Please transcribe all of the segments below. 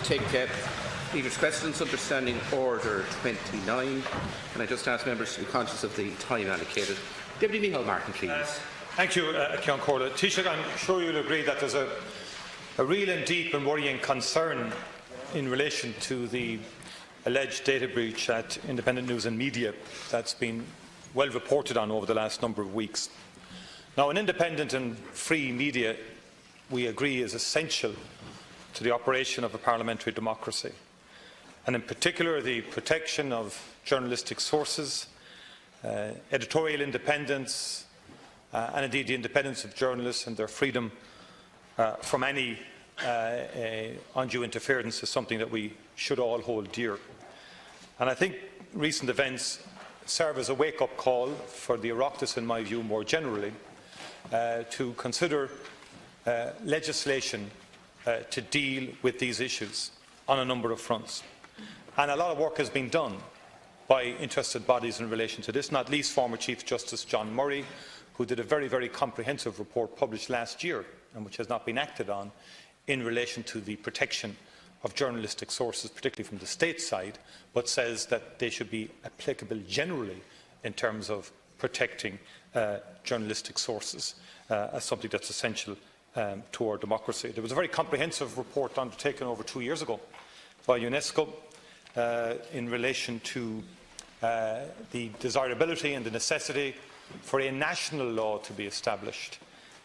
take Leader's questions under Standing Order 29. And I just ask members to be conscious of the time allocated. Deputy Micheal Martin, please. Thank you, Ceann Comhairle. Taoiseach, I'm sure you'll agree that there's a real and deep and worrying concern in relation to the alleged data breach at Independent News and Media that's been well reported on over the last number of weeks. Now, an independent and free media, we agree, is essential to the operation of a parliamentary democracy, and in particular the protection of journalistic sources, editorial independence, and indeed the independence of journalists and their freedom from any undue interference is something that we should all hold dear. And I think recent events serve as a wake-up call for the Oireachtas, in my view, more generally, to consider legislation to deal with these issues on a number of fronts. And a lot of work has been done by interested bodies in relation to this, not least former Chief Justice John Murray, who did a very, very comprehensive report published last year, and which has not been acted on, in relation to the protection of journalistic sources, particularly from the state side, but says that they should be applicable generally in terms of protecting journalistic sources as something that's essential to our democracy. There was a very comprehensive report undertaken over 2 years ago by UNESCO in relation to the desirability and the necessity for a national law to be established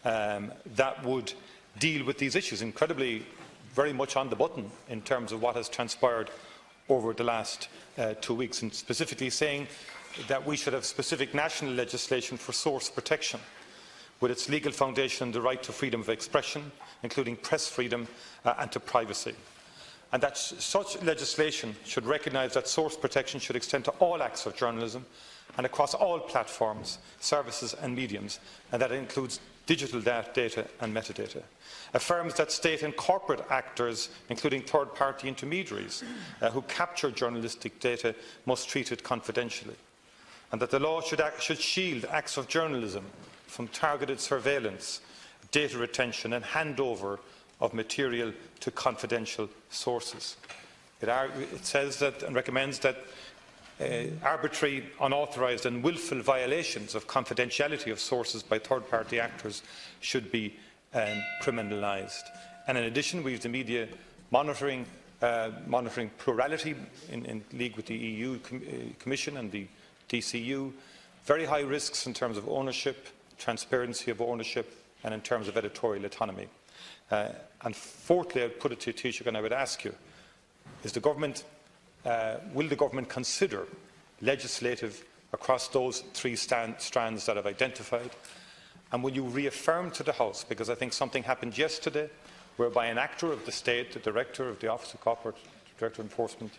that would deal with these issues, incredibly very much on the button in terms of what has transpired over the last 2 weeks, and specifically saying that we should have specific national legislation for source protection, with its legal foundation the right to freedom of expression, including press freedom and to privacy. And that such legislation should recognise that source protection should extend to all acts of journalism and across all platforms, services and mediums, and that includes digital data and metadata. Affirms that state and corporate actors, including third-party intermediaries who capture journalistic data, must treat it confidentially, and that the law should shield acts of journalism from targeted surveillance, data retention and handover of material to confidential sources. It says that and recommends that arbitrary, unauthorised and wilful violations of confidentiality of sources by third-party actors should be criminalised. And in addition, we have the media monitoring plurality in league with the EU Commission and the DCU, very high risks in terms of ownership, transparency of ownership and in terms of editorial autonomy. And fourthly, I would put it to Taoiseach and I would ask you, is the government will the government consider legislative across those three strands that I've identified? And will you reaffirm to the House, because I think something happened yesterday whereby an actor of the state, the director of the Office of Corporate Director of Enforcement,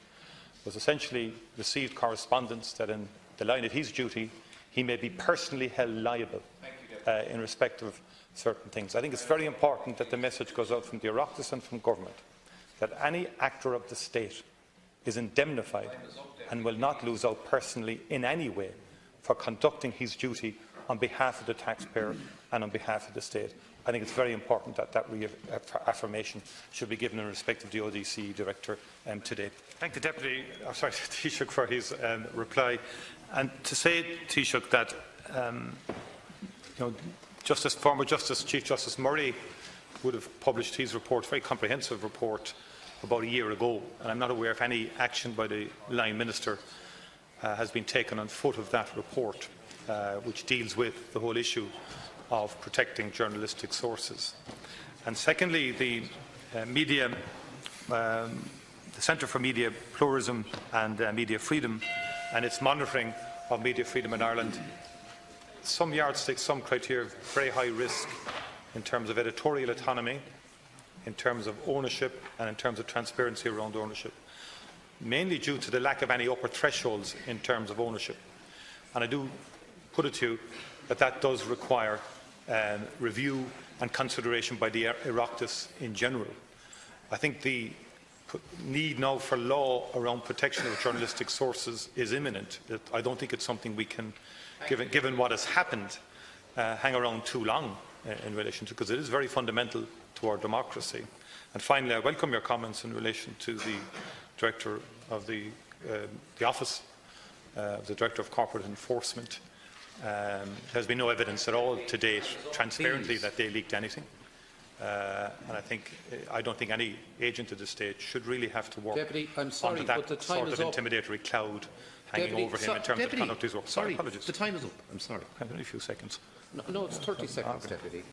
was essentially received correspondence that in the line of his duty he may be personally held liable in respect of certain things. I think it's very important that the message goes out from the Oireachtas and from government that any actor of the state is indemnified and will not lose out personally in any way for conducting his duty on behalf of the taxpayer and on behalf of the state. I think it's very important that that reaffirmation should be given in respect of the ODC Director today. Thank the Taoiseach for his reply. And to say, Taoiseach, that former Chief Justice Murray would have published his report, a very comprehensive report, about a year ago, and I'm not aware of any action by the Line Minister has been taken on foot of that report, which deals with the whole issue of protecting journalistic sources. And secondly, the Centre for Media Pluralism and Media Freedom and its monitoring of media freedom in Ireland, some yardsticks, some criteria, very high risk in terms of editorial autonomy, in terms of ownership and in terms of transparency around ownership, mainly due to the lack of any upper thresholds in terms of ownership. And I do put it to you that that does require review and consideration by the Oireachtas in general. I think the need now for law around protection of journalistic sources is imminent. I don't think it's something we can, given what has happened, hang around too long in relation to, because it is very fundamental to our democracy. And finally, I welcome your comments in relation to the Director of the Office of the Director of Corporate Enforcement. There has been no evidence at all to date, transparently, that they leaked anything. And I don't think any agent at this stage should really have to work Deputy, I'm sorry, under that but the time sort of intimidatory cloud hanging over him in terms of conduct his work. Sorry, apologies. the time is up. I'm sorry. Only a few seconds. No, it's 30 seconds, Deputy.